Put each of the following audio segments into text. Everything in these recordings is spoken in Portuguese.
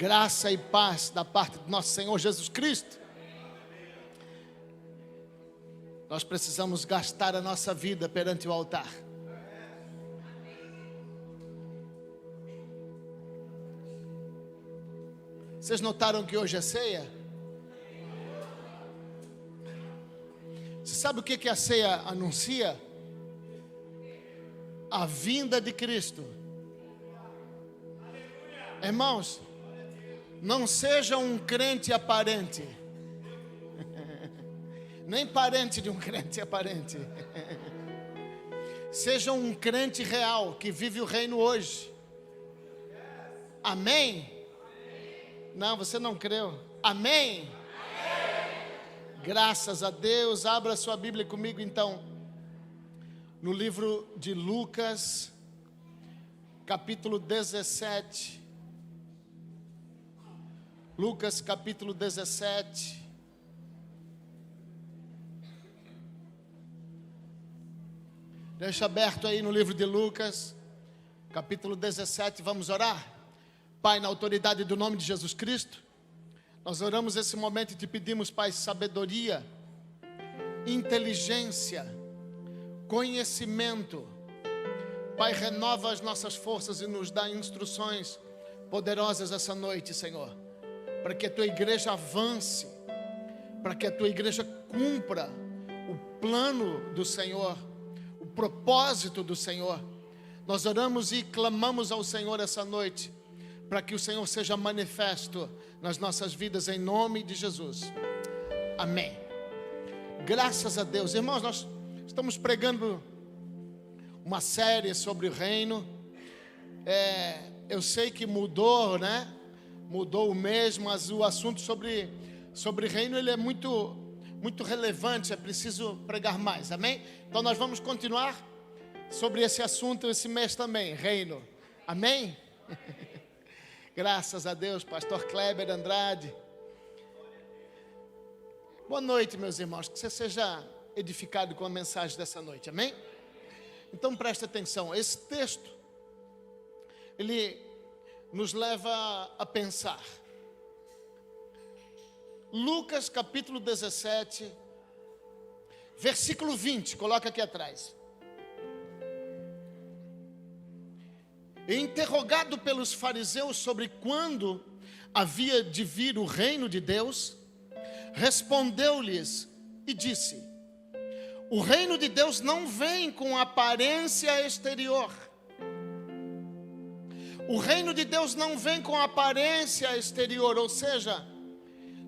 Graça e paz da parte do nosso Senhor Jesus Cristo. Nós precisamos gastar a nossa vida perante o altar. Vocês notaram que hoje é ceia? Você sabe o que a ceia anuncia? A vinda de Cristo. Irmãos, não seja um crente aparente, nem parente de um crente aparente. Seja um crente real, que vive o reino hoje. Amém? Não, você não creu. Amém? Graças a Deus. Abra sua Bíblia comigo então, no livro de Lucas, capítulo 17. Lucas capítulo 17. Deixa aberto aí no livro de Lucas, capítulo 17, vamos orar? Pai, na autoridade do nome de Jesus Cristo, nós oramos esse momento e te pedimos, Pai, sabedoria, inteligência, conhecimento. Pai, renova as nossas forças e nos dá instruções poderosas essa noite, Senhor, para que a tua igreja avance, para que a tua igreja cumpra o plano do Senhor, o propósito do Senhor. Nós oramos e clamamos ao Senhor essa noite, para que o Senhor seja manifesto nas nossas vidas, em nome de Jesus. Amém. Graças a Deus. Irmãos, nós estamos pregando uma série sobre o reino. Eu sei que mudou, né? Mudou o mês, mas o assunto sobre reino, ele é muito relevante, é preciso pregar mais, amém? Então nós vamos continuar sobre esse assunto esse mês também, reino, amém? Graças a Deus, pastor Kleber Andrade. Boa noite, meus irmãos, que você seja edificado com a mensagem dessa noite, amém? Então preste atenção, esse texto, ele nos leva a pensar. Lucas capítulo 17, versículo 20, coloca aqui atrás. Interrogado pelos fariseus sobre quando havia de vir o reino de Deus, respondeu-lhes e disse: o reino de Deus não vem com aparência exterior. O reino de Deus não vem com aparência exterior, ou seja,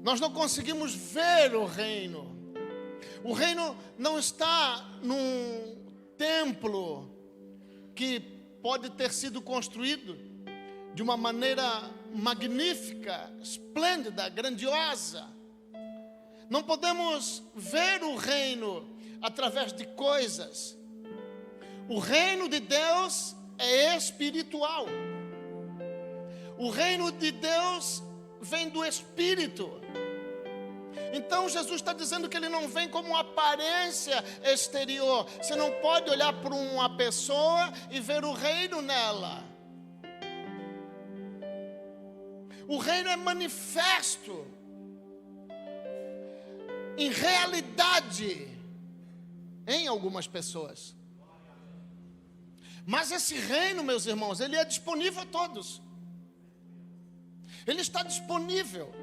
nós não conseguimos ver o reino. O reino não está num templo que pode ter sido construído de uma maneira magnífica, esplêndida, grandiosa. Não podemos ver o reino através de coisas. O reino de Deus é espiritual. O reino de Deus vem do Espírito. Então Jesus está dizendo que ele não vem como aparência exterior. Você não pode olhar para uma pessoa e ver o reino nela. O reino é manifesto em realidade em algumas pessoas. Mas esse reino, meus irmãos, ele é disponível a todos. Ele está disponível.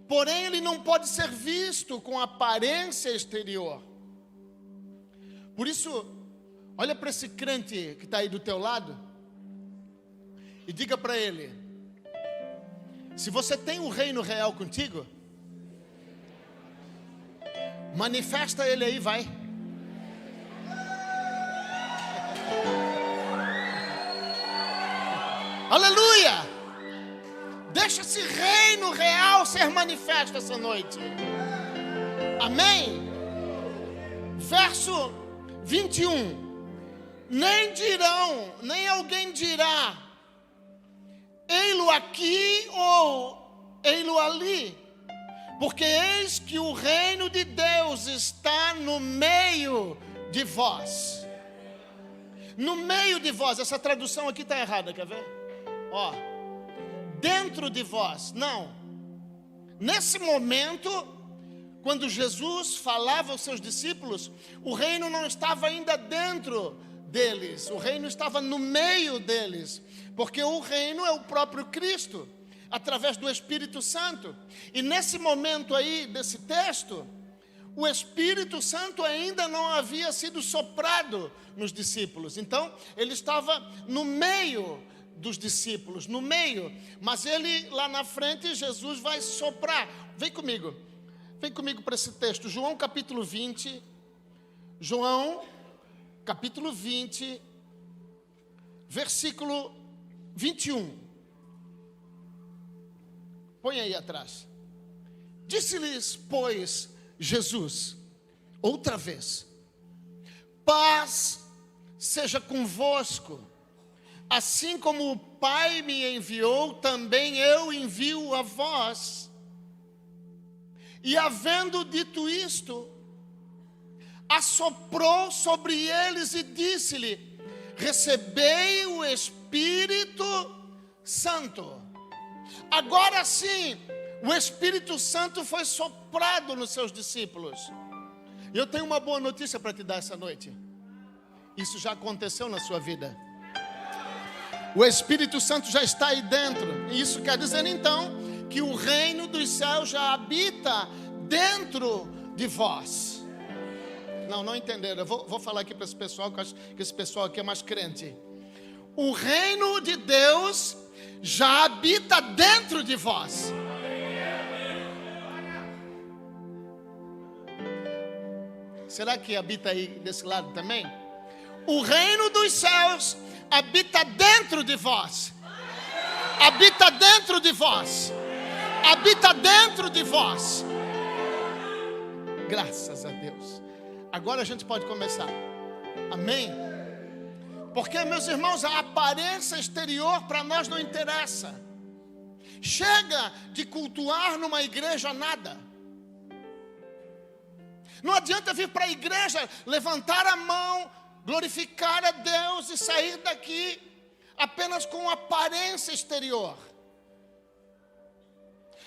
Porém, ele não pode ser visto com aparência exterior. Por isso, olha para esse crente que está aí do teu lado e diga para ele: se você tem o reino real contigo, manifesta ele aí, vai. Aleluia! Deixa esse reino real ser manifesto essa noite. Amém? Verso 21. Nem alguém dirá: ei-lo aqui ou ei-lo ali, porque eis que o reino de Deus está no meio de vós. No meio de vós. Essa tradução aqui está errada, quer ver? Ó. dentro de vós. Não. Nesse momento, quando Jesus falava aos seus discípulos, o reino não estava ainda dentro deles, o reino estava no meio deles, porque o reino é o próprio Cristo, através do Espírito Santo. E nesse momento aí, desse texto, o Espírito Santo ainda não havia sido soprado nos discípulos. Então, ele estava no meio dos discípulos, no meio. Mas ele, lá na frente, Jesus vai soprar. Vem comigo para esse texto. João capítulo 20. João capítulo 20, versículo 21. Põe aí atrás. Disse-lhes, pois, Jesus, outra vez: paz seja convosco. Assim como o Pai me enviou, também eu envio a vós. E havendo dito isto, assoprou sobre eles e disse-lhe: recebei o Espírito Santo. Agora sim, o Espírito Santo foi soprado nos seus discípulos. E eu tenho uma boa notícia para te dar essa noite. Isso já aconteceu na sua vida. O Espírito Santo já está aí dentro. E isso quer dizer então que o reino dos céus já habita dentro de vós. Não entenderam. Eu vou falar aqui para esse pessoal, que eu acho que esse pessoal aqui é mais crente. O reino de Deus já habita dentro de vós. Será que habita aí desse lado também? O reino dos céus habita dentro de vós. Habita dentro de vós. Habita dentro de vós. Graças a Deus. Agora a gente pode começar. Amém? Porque, meus irmãos, a aparência exterior para nós não interessa. Chega de cultuar numa igreja nada. Não adianta vir para a igreja, levantar a mão, glorificar a Deus e sair daqui apenas com aparência exterior.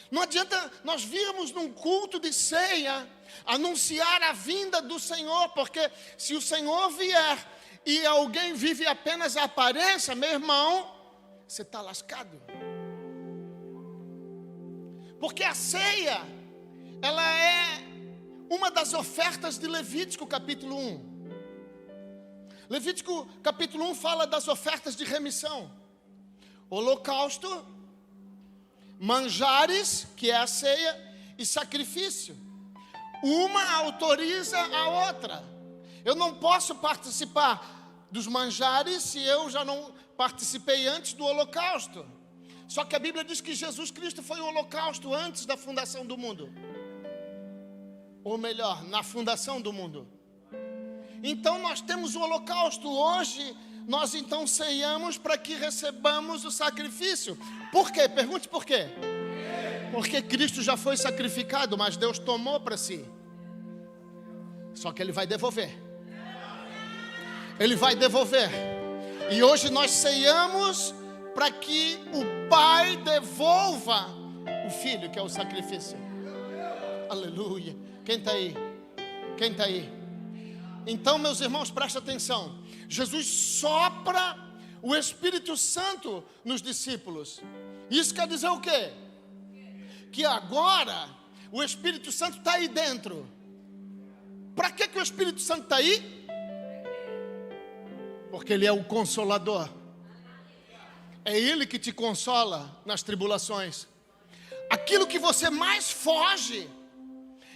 Não adianta nós virmos num culto de ceia, anunciar a vinda do Senhor, porque se o Senhor vier e alguém vive apenas a aparência, meu irmão, você está lascado. Porque a ceia, ela é uma das ofertas de Levítico capítulo 1. Levítico capítulo 1 fala das ofertas de remissão. Holocausto, manjares, que é a ceia, e sacrifício. Uma autoriza a outra. Eu não posso participar dos manjares se eu já não participei antes do holocausto. Só que a Bíblia diz que Jesus Cristo foi o holocausto antes da fundação do mundo. Ou melhor, na fundação do mundo. Então nós temos o holocausto. Hoje nós então ceiamos para que recebamos o sacrifício. Por quê? Pergunte por quê. Porque Cristo já foi sacrificado, mas Deus tomou para si. Só que Ele vai devolver. Ele vai devolver. E hoje nós ceiamos para que o Pai devolva o Filho, que é o sacrifício. Aleluia. Quem está aí? Quem está aí? Então, meus irmãos, presta atenção. Jesus sopra o Espírito Santo nos discípulos. Isso quer dizer o quê? Que agora o Espírito Santo está aí dentro. Para que o Espírito Santo está aí? Porque Ele é o Consolador. É Ele que te consola nas tribulações. Aquilo que você mais foge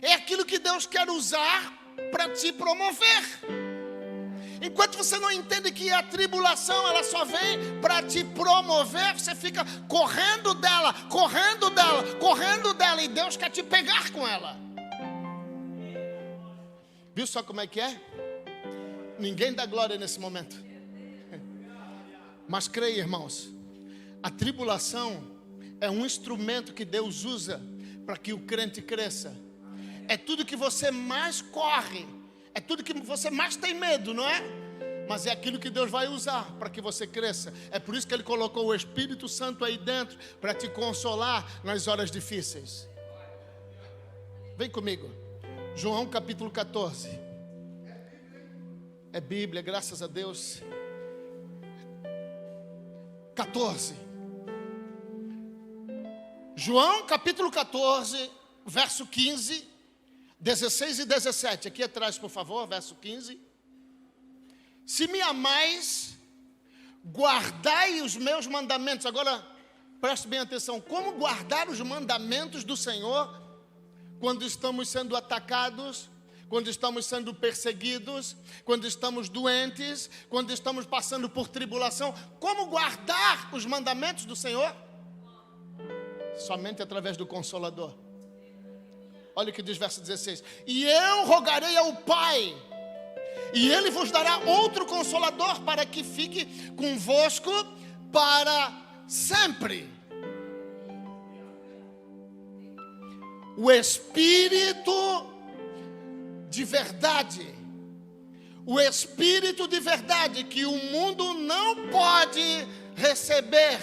é aquilo que Deus quer usar para te promover. Enquanto você não entende que a tribulação ela só vem para te promover, você fica correndo dela, correndo dela, correndo dela, e Deus quer te pegar com ela. Viu só como é que é? Ninguém dá glória nesse momento. Mas creia, irmãos, a tribulação é um instrumento que Deus usa para que o crente cresça. É tudo que você mais corre, é tudo que você mais tem medo, não é? mas é aquilo que Deus vai usar para que você cresça. É por isso que Ele colocou o Espírito Santo aí dentro, para te consolar nas horas difíceis. Vem comigo, João capítulo 14. É Bíblia, graças a Deus. 14. João capítulo 14, verso 15, 16 e 17. Aqui atrás, por favor, verso 15. Se me amais, guardai os meus mandamentos. Agora, preste bem atenção. Como guardar os mandamentos do Senhor quando estamos sendo atacados, quando estamos sendo perseguidos, quando estamos doentes, quando estamos passando por tribulação? Como guardar os mandamentos do Senhor? Somente através do Consolador. Olha o que diz verso 16. E eu rogarei ao Pai, e Ele vos dará outro Consolador, para que fique convosco para sempre. O Espírito de verdade. O Espírito de verdade que o mundo não pode receber.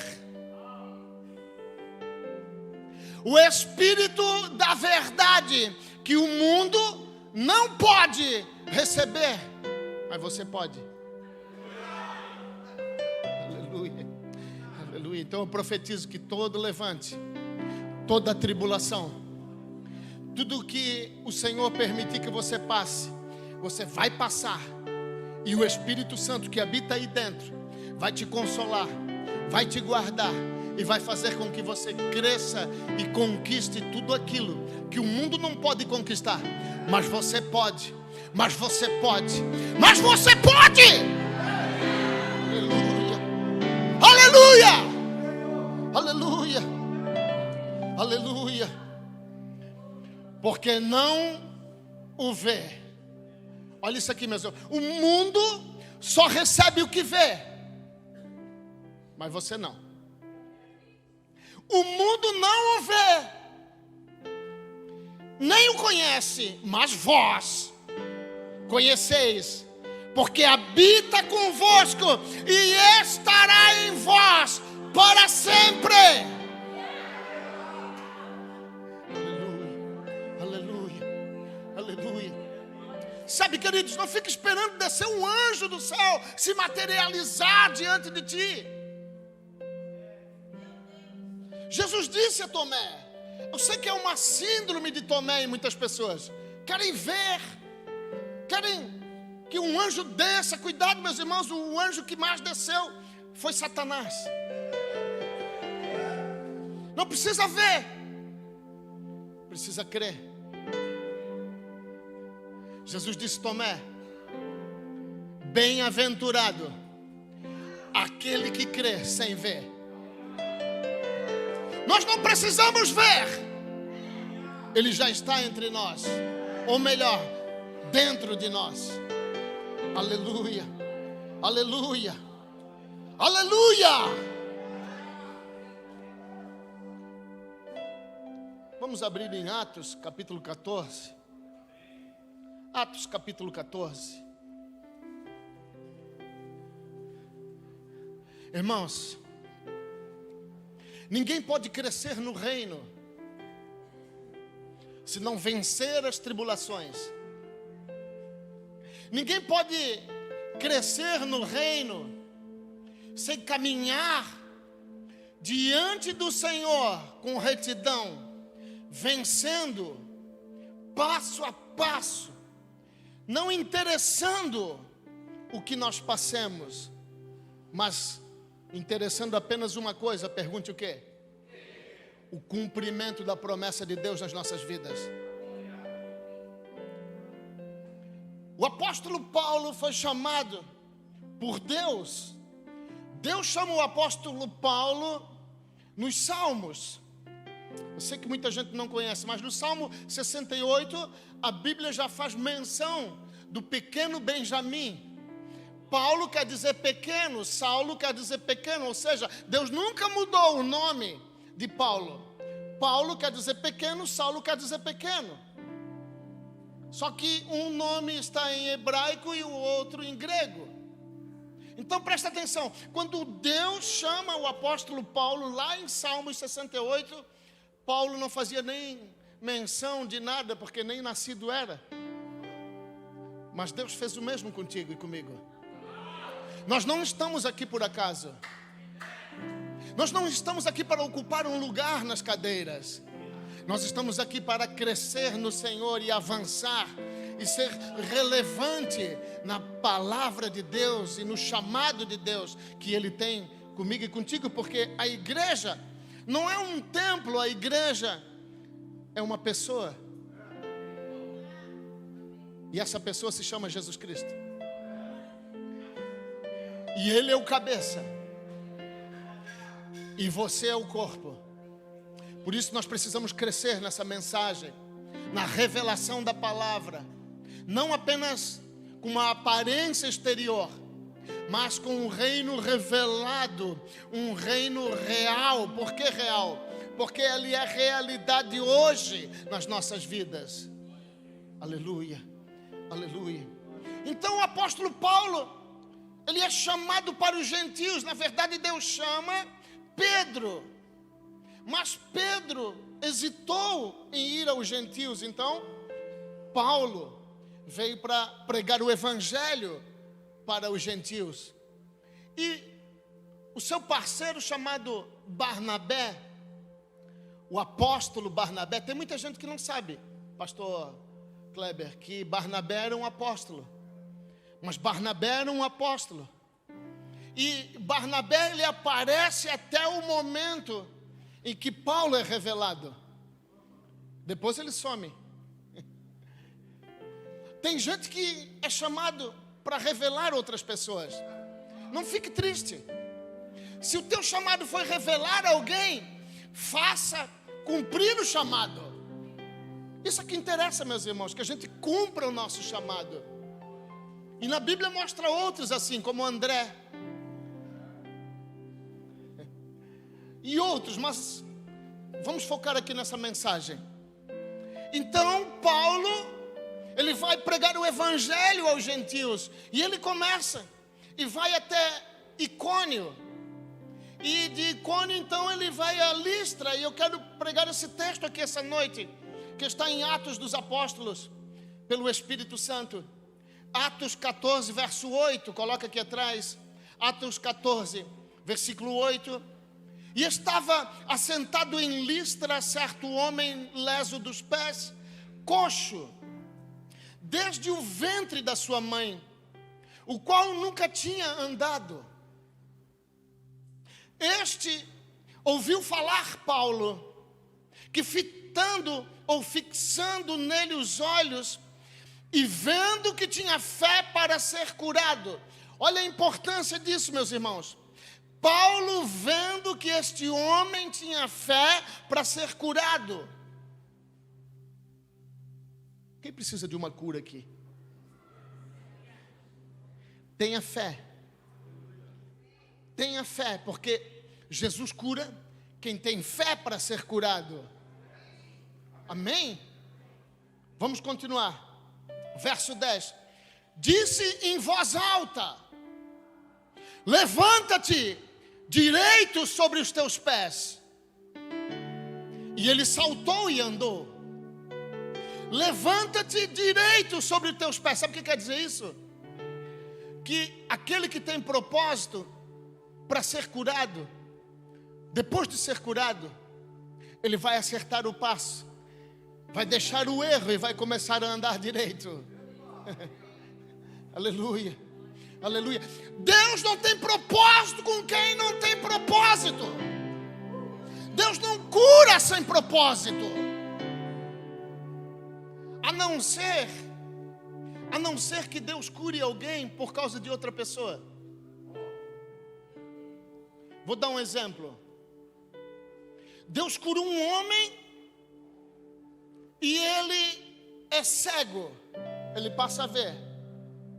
O Espírito da verdade que o mundo não pode receber, mas você pode. Aleluia, aleluia. Então eu profetizo que todo levante, toda tribulação, tudo que o Senhor permitir que você passe, você vai passar. E o Espírito Santo que habita aí dentro vai te consolar, vai te guardar e vai fazer com que você cresça e conquiste tudo aquilo que o mundo não pode conquistar. Mas você pode, mas você pode, mas você pode! Aleluia! Aleluia! Aleluia! Aleluia! Porque não o vê. Olha isso aqui, meus irmãos. O mundo só recebe o que vê, mas você não. O mundo não o vê, nem o conhece, mas vós conheceis, porque habita convosco e estará em vós para sempre. Aleluia, aleluia, aleluia. Sabe, queridos, não fique esperando descer um anjo do céu se materializar diante de ti. Jesus disse a Tomé, eu sei que é uma síndrome de Tomé em muitas pessoas, querem ver, querem que um anjo desça. Cuidado, meus irmãos, o anjo que mais desceu foi Satanás. Não precisa ver, precisa crer. Jesus disse a Tomé, bem-aventurado aquele que crê sem ver. Nós não precisamos ver, Ele já está entre nós, ou melhor, dentro de nós. Aleluia, aleluia, aleluia. Vamos abrir em Atos capítulo 14. Atos capítulo 14. Irmãos, ninguém pode crescer no reino se não vencer as tribulações. Ninguém pode crescer no reino sem caminhar diante do Senhor com retidão, vencendo passo a passo, não interessando o que nós passemos, mas interessando apenas uma coisa. Pergunte o quê? O cumprimento da promessa de Deus nas nossas vidas. O apóstolo Paulo foi chamado por Deus. Deus chamou o apóstolo Paulo nos Salmos. Eu sei que muita gente não conhece, mas no Salmo 68, a Bíblia já faz menção do pequeno Benjamim. Paulo quer dizer pequeno, Saulo quer dizer pequeno, ou seja, Deus nunca mudou o nome de Paulo. Paulo quer dizer pequeno, Saulo quer dizer pequeno. Só que um nome está em hebraico e o outro em grego. Então presta atenção, quando Deus chama o apóstolo Paulo lá em Salmos 68, Paulo não fazia nem menção de nada, porque nem nascido era. Mas Deus fez o mesmo contigo e comigo. Nós não estamos aqui por acaso. Nós não estamos aqui para ocupar um lugar nas cadeiras. Nós estamos aqui para crescer no Senhor e avançar e ser relevante na palavra de Deus e no chamado de Deus que Ele tem comigo e contigo, porque a igreja não é um templo, a igreja é uma pessoa. E essa pessoa se chama Jesus Cristo. E Ele é o cabeça. E você é o corpo. Por isso nós precisamos crescer nessa mensagem, na revelação da palavra. Não apenas com uma aparência exterior, mas com um reino revelado, um reino real. Por que real? Porque ele é realidade hoje nas nossas vidas. Aleluia, aleluia. Então o apóstolo Paulo, ele é chamado para os gentios. Na verdade Deus chama Pedro, mas Pedro hesitou em ir aos gentios. Então Paulo veio para pregar o evangelho para os gentios. E o seu parceiro chamado Barnabé, o apóstolo Barnabé, tem muita gente que não sabe, pastor Kleber, que Barnabé era um apóstolo. Mas Barnabé era um apóstolo. E Barnabé, ele aparece até o momento em que Paulo é revelado. Depois ele some. Tem gente que é chamado para revelar outras pessoas. Não fique triste. Se o teu chamado foi revelar alguém, faça cumprir o chamado. Isso é que interessa, meus irmãos, que a gente cumpra o nosso chamado. E na Bíblia mostra outros assim, como André. E outros, mas vamos focar aqui nessa mensagem. Então Paulo, ele vai pregar o evangelho aos gentios. E ele começa e vai até Icônio. E de Icônio então ele vai a Listra. E eu quero pregar esse texto aqui essa noite, que está em Atos dos Apóstolos, pelo Espírito Santo. Atos 14, verso 8, coloca aqui atrás. Atos 14, versículo 8. E estava assentado em Listra certo homem leso dos pés, coxo, desde o ventre da sua mãe, o qual nunca tinha andado. Este ouviu falar Paulo, que fitando ou fixando nele os olhos, e vendo que tinha fé para ser curado. Olha a importância disso, meus irmãos. Paulo vendo que este homem tinha fé para ser curado. Quem precisa de uma cura aqui? Tenha fé. Tenha fé, porque Jesus cura quem tem fé para ser curado. Amém? Vamos continuar. Verso 10. Disse em voz alta: levanta-te direito sobre os teus pés. E ele saltou e andou. Levanta-te direito sobre os teus pés. Sabe o que quer dizer isso? Que aquele que tem propósito para ser curado, depois de ser curado, ele vai acertar o passo, vai deixar o erro e vai começar a andar direito. Aleluia, aleluia. Deus não tem propósito com quem não tem propósito. Deus não cura sem propósito. A não ser que Deus cure alguém por causa de outra pessoa. Vou dar um exemplo. Deus cura um homem e ele é cego. Ele passa a ver.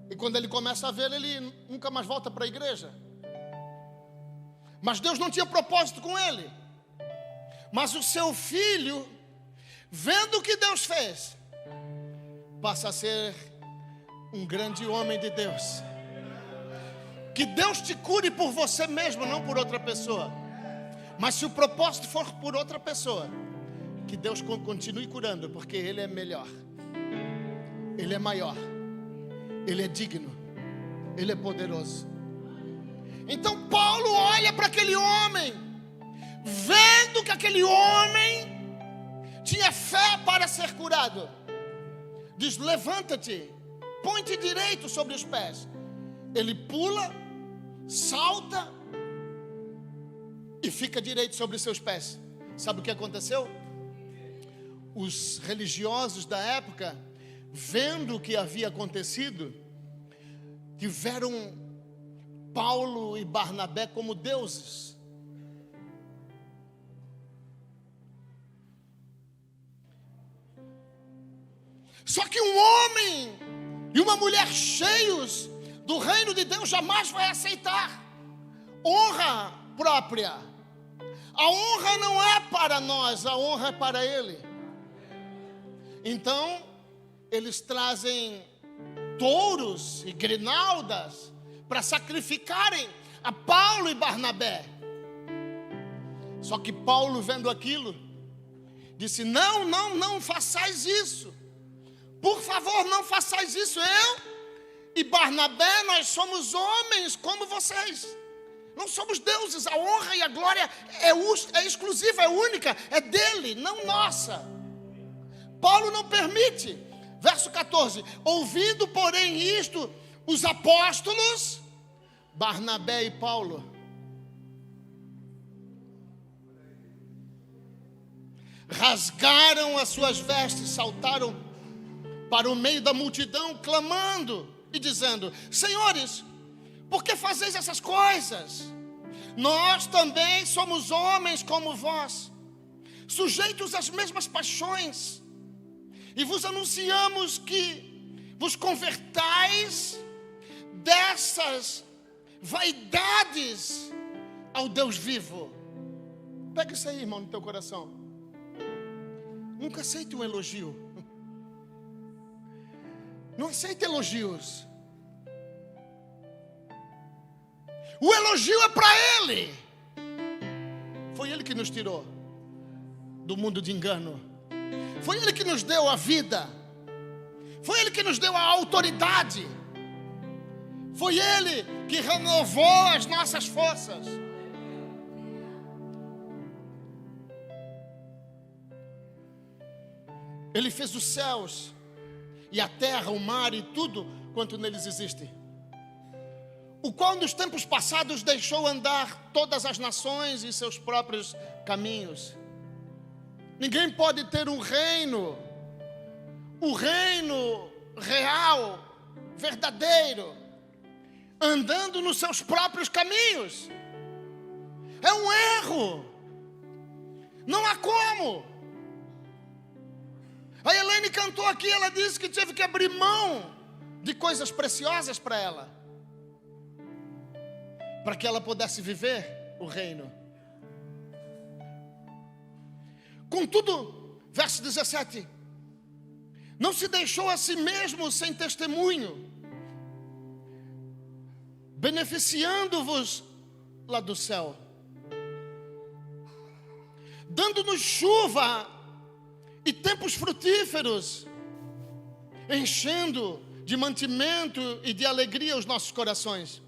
E quando ele começa a ver, ele nunca mais volta para a igreja. Mas Deus não tinha propósito com ele. Mas o seu filho, vendo o que Deus fez, passa a ser um grande homem de Deus. Que Deus te cure por você mesmo, não por outra pessoa. Mas se o propósito for por outra pessoa, que Deus continue curando, porque Ele é melhor, Ele é maior, Ele é digno, Ele é poderoso. Então Paulo olha para aquele homem, vendo que aquele homem tinha fé para ser curado, diz: levanta-te, põe-te direito sobre os pés. Ele pula, salta e fica direito sobre os seus pés. Sabe o que aconteceu? Os religiosos da época, vendo o que havia acontecido, tiveram Paulo e Barnabé como deuses. Só que um homem e uma mulher cheios do reino de Deus jamais vai aceitar honra própria. A honra não é para nós, a honra é para Ele. Então, eles trazem touros e grinaldas para sacrificarem a Paulo e Barnabé. Só que Paulo, vendo aquilo, disse: não façais isso. Por favor, não façais isso. Eu e Barnabé, nós somos homens como vocês. Não somos deuses. A honra e a glória é exclusiva, é única, é dele, não nossa. Paulo não permite. Verso 14: ouvindo, porém, isto, os apóstolos, Barnabé e Paulo, rasgaram as suas vestes, saltaram para o meio da multidão, clamando e dizendo: senhores, por que fazeis essas coisas? Nós também somos homens como vós, sujeitos às mesmas paixões, e vos anunciamos que vos convertais dessas vaidades ao Deus vivo. Pega isso aí, irmão, no teu coração. Nunca aceite um elogio. Não aceite elogios. O elogio é para Ele. Foi Ele que nos tirou do mundo de engano. Foi Ele que nos deu a vida. Foi Ele que nos deu a autoridade. Foi Ele que renovou as nossas forças. Ele fez os céus e a terra, o mar e tudo quanto neles existe, o qual nos tempos passados deixou andar todas as nações em seus próprios caminhos. Ninguém pode ter um reino, o reino real, verdadeiro, andando nos seus próprios caminhos. É um erro. Não há como. A Helene cantou aqui, ela disse que teve que abrir mão de coisas preciosas para ela, para que ela pudesse viver o reino. Contudo, verso 17: não se deixou a si mesmo sem testemunho, beneficiando-vos lá do céu, dando-nos chuva e tempos frutíferos, enchendo de mantimento e de alegria os nossos corações.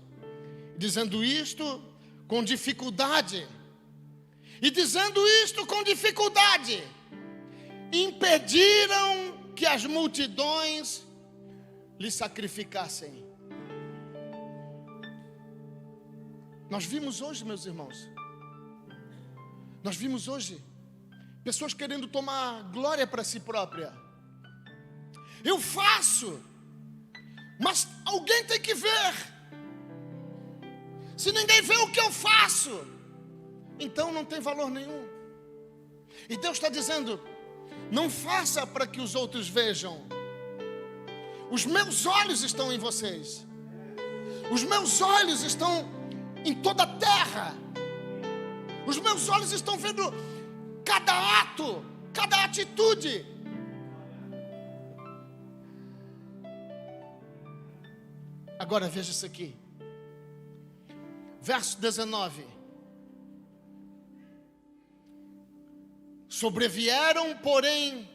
Dizendo isto com dificuldade, impediram que as multidões lhe sacrificassem. Nós vimos hoje, meus irmãos, pessoas querendo tomar glória para si própria. Eu faço, mas alguém tem que ver. Se ninguém vê o que eu faço, então não tem valor nenhum. E Deus está dizendo: não faça para que os outros vejam. Os meus olhos estão em vocês. Os meus olhos estão em toda a terra. Os meus olhos estão vendo cada ato, cada atitude. Agora veja isso aqui. verso 19. Sobrevieram, porém,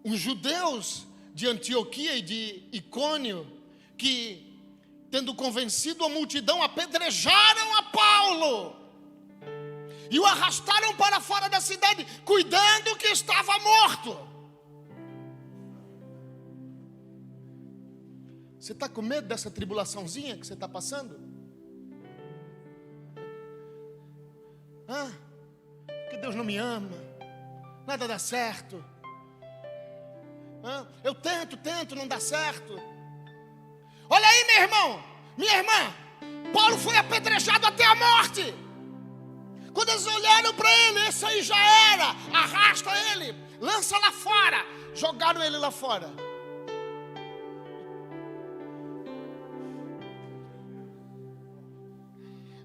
uns judeus de Antioquia e de Icônio, que, tendo convencido a multidão, apedrejaram a Paulo e o arrastaram para fora da cidade, cuidando que estava morto. Você está com medo dessa tribulaçãozinha que você está passando? Que Deus não me ama, nada dá certo. Eu tento, não dá certo. Olha aí, meu irmão, minha irmã, Paulo foi apedrejado até a morte. Quando eles olharam para ele, esse aí já era, arrasta ele, lança lá fora. Jogaram ele lá fora.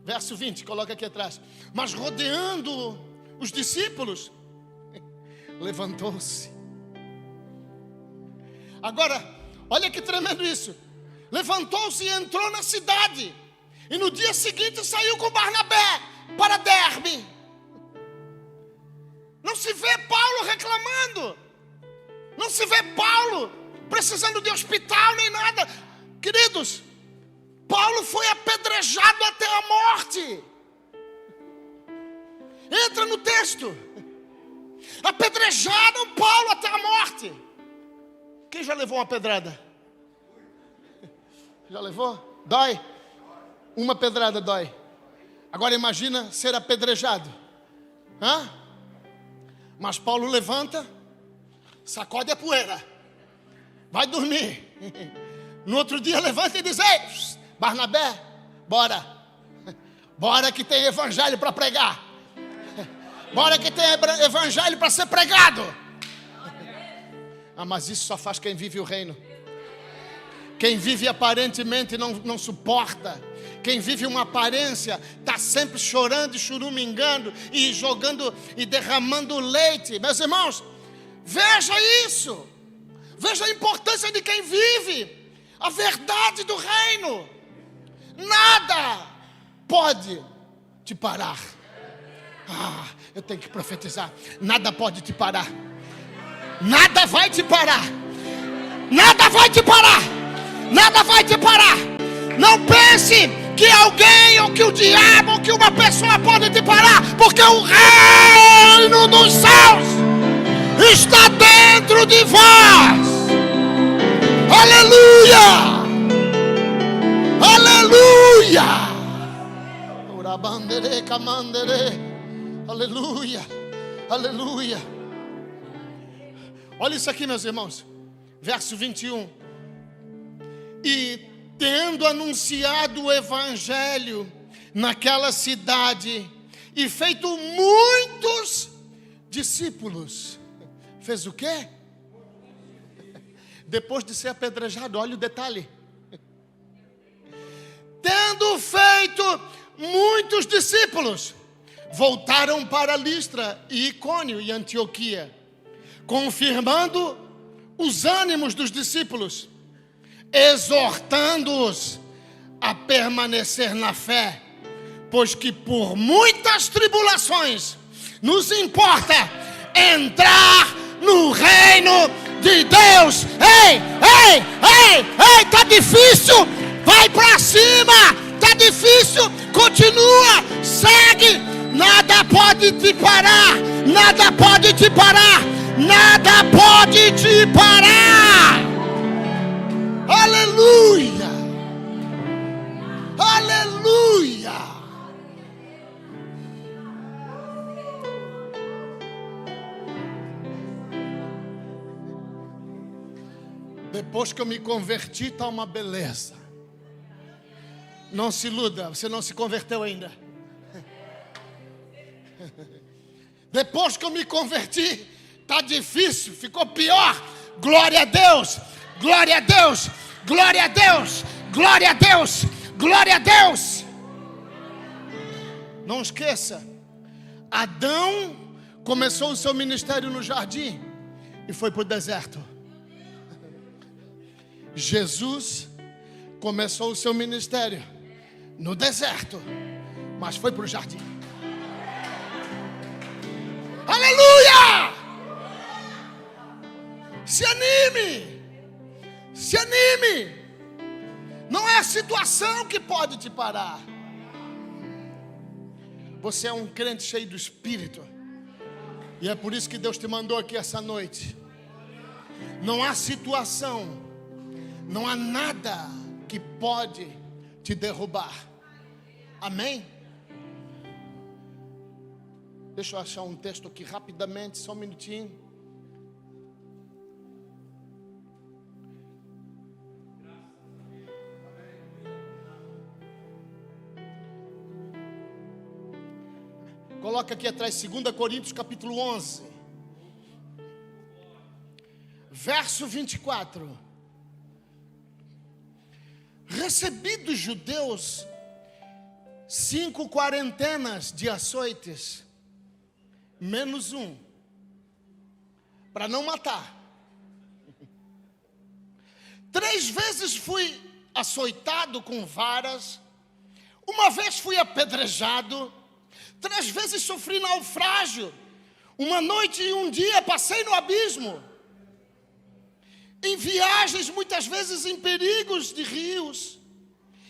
Verso 20, coloca aqui atrás. Mas rodeando os discípulos, levantou-se. Agora, olha que tremendo isso. Levantou-se e entrou na cidade. E no dia seguinte saiu com Barnabé para Derbe. Não se vê Paulo reclamando. Não se vê Paulo precisando de hospital nem nada. Queridos, Paulo foi apedrejado até a morte. Entra no texto. Apedrejaram Paulo até a morte. Quem já levou uma pedrada? Já levou? Dói? Uma pedrada dói. Agora imagina ser apedrejado. Mas Paulo levanta, sacode a poeira, vai dormir. No outro dia levanta e diz: ei, Barnabé, bora. Bora que tem evangelho para pregar. Bora que tem evangelho para ser pregado. Mas isso só faz quem vive o reino. Quem vive aparentemente não suporta. Quem vive uma aparência está sempre chorando e churumingando e jogando e derramando leite. Meus irmãos, veja isso. Veja a importância de quem vive a verdade do reino. Nada pode te parar. Eu tenho que profetizar. Nada pode te parar. Nada vai te parar. Nada vai te parar. Nada vai te parar. Não pense que alguém, ou que o diabo, ou que uma pessoa pode te parar, porque o reino dos céus está dentro de vós. Aleluia! Aleluia! Aleluia! Aleluia! Olha isso aqui, meus irmãos. Verso 21. E tendo anunciado o evangelho naquela cidade e feito muitos discípulos. Fez o quê? Depois de ser apedrejado, olha o detalhe. Tendo feito muitos discípulos, voltaram para Listra e Icônio e Antioquia, confirmando os ânimos dos discípulos, exortando-os a permanecer na fé, pois que por muitas tribulações nos importa entrar no reino de Deus. Ei, tá difícil, vai para cima, tá difícil, continua, segue, nada pode te parar, nada pode te parar, nada pode te parar. Aleluia! Aleluia! Depois que eu me converti, está uma beleza. Não se iluda, você não se converteu ainda. Depois que eu me converti, está difícil, ficou pior. Glória a Deus! Glória a Deus! Glória a Deus! Glória a Deus! Glória a Deus! Não esqueça, Adão começou o seu ministério no jardim e foi para o deserto. Jesus começou o seu ministério no deserto mas foi para o jardim. Aleluia! Se anime! Se anime! Não é a situação que pode te parar. Você é um crente cheio do Espírito. E é por isso que Deus te mandou aqui essa noite. Não há situação, não há nada que pode te derrubar. Amém? Deixa eu achar um texto aqui rapidamente, só um minutinho. Coloca aqui atrás 2 Coríntios capítulo 11, verso 24. Recebi dos judeus 5 quarentenas de açoites, menos um, para não matar. 3 vezes fui açoitado com varas, uma vez fui apedrejado, 3 vezes sofri naufrágio, uma noite e um dia passei no abismo, em viagens muitas vezes em perigos de rios,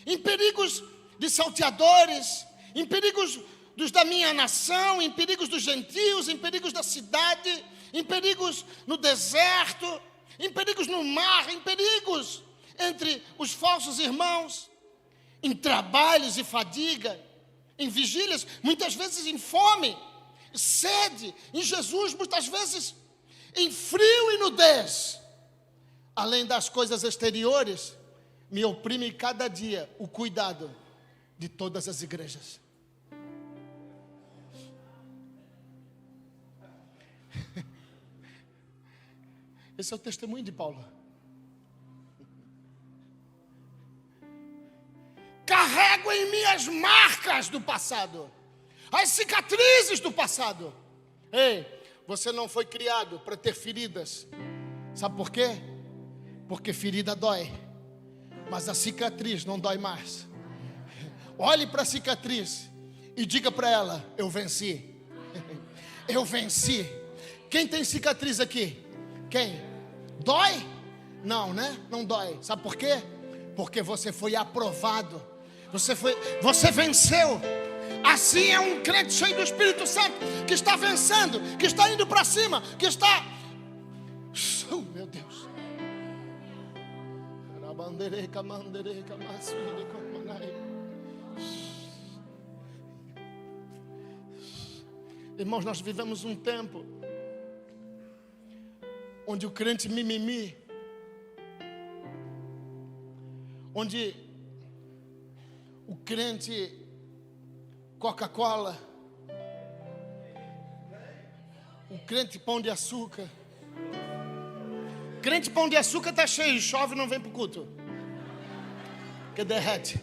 em perigos de salteadores, em perigos dos da minha nação, em perigos dos gentios, em perigos da cidade, em perigos no deserto, em perigos no mar, em perigos entre os falsos irmãos, em trabalhos e fadiga, em vigílias, muitas vezes em fome, sede, em Jesus, muitas vezes em frio e nudez. Além das coisas exteriores, me oprime cada dia o cuidado de todas as igrejas. Esse é o testemunho de Paulo. Carrego em mim as marcas do passado, as cicatrizes do passado. Ei, você não foi criado para ter feridas. Sabe por quê? Porque ferida dói, mas a cicatriz não dói mais. Olhe para a cicatriz e diga para ela: eu venci. Eu venci. Quem tem cicatriz aqui? Quem? Dói? Não, né? Não dói. Sabe por quê? Porque você foi aprovado. Você venceu. Assim é um crente cheio do Espírito Santo, que está vencendo, que está indo para cima, que está... Oh, meu Deus. Irmãos, nós vivemos um tempo onde o crente mimimi, onde o crente Coca-Cola, o crente pão de açúcar. Crente pão de açúcar está cheio, chove, não vem para o culto, que derrete.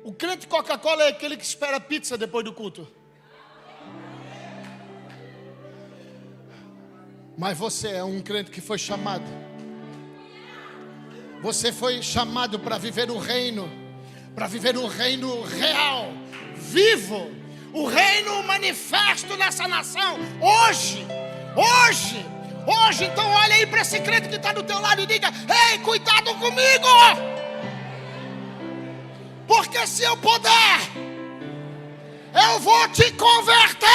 O crente Coca-Cola é aquele que espera pizza depois do culto. Mas você é um crente que foi chamado. Você foi chamado para viver o reino, para viver o reino real, vivo, o reino manifesto nessa nação, hoje. Então olha aí para esse crente que está do teu lado e diga: ei, cuidado comigo, porque se eu puder, eu vou te converter.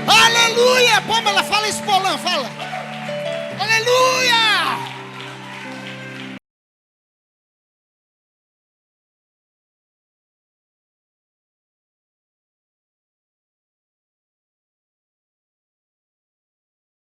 Aleluia! Pâmela, fala isso, Paulão, fala. Aleluia!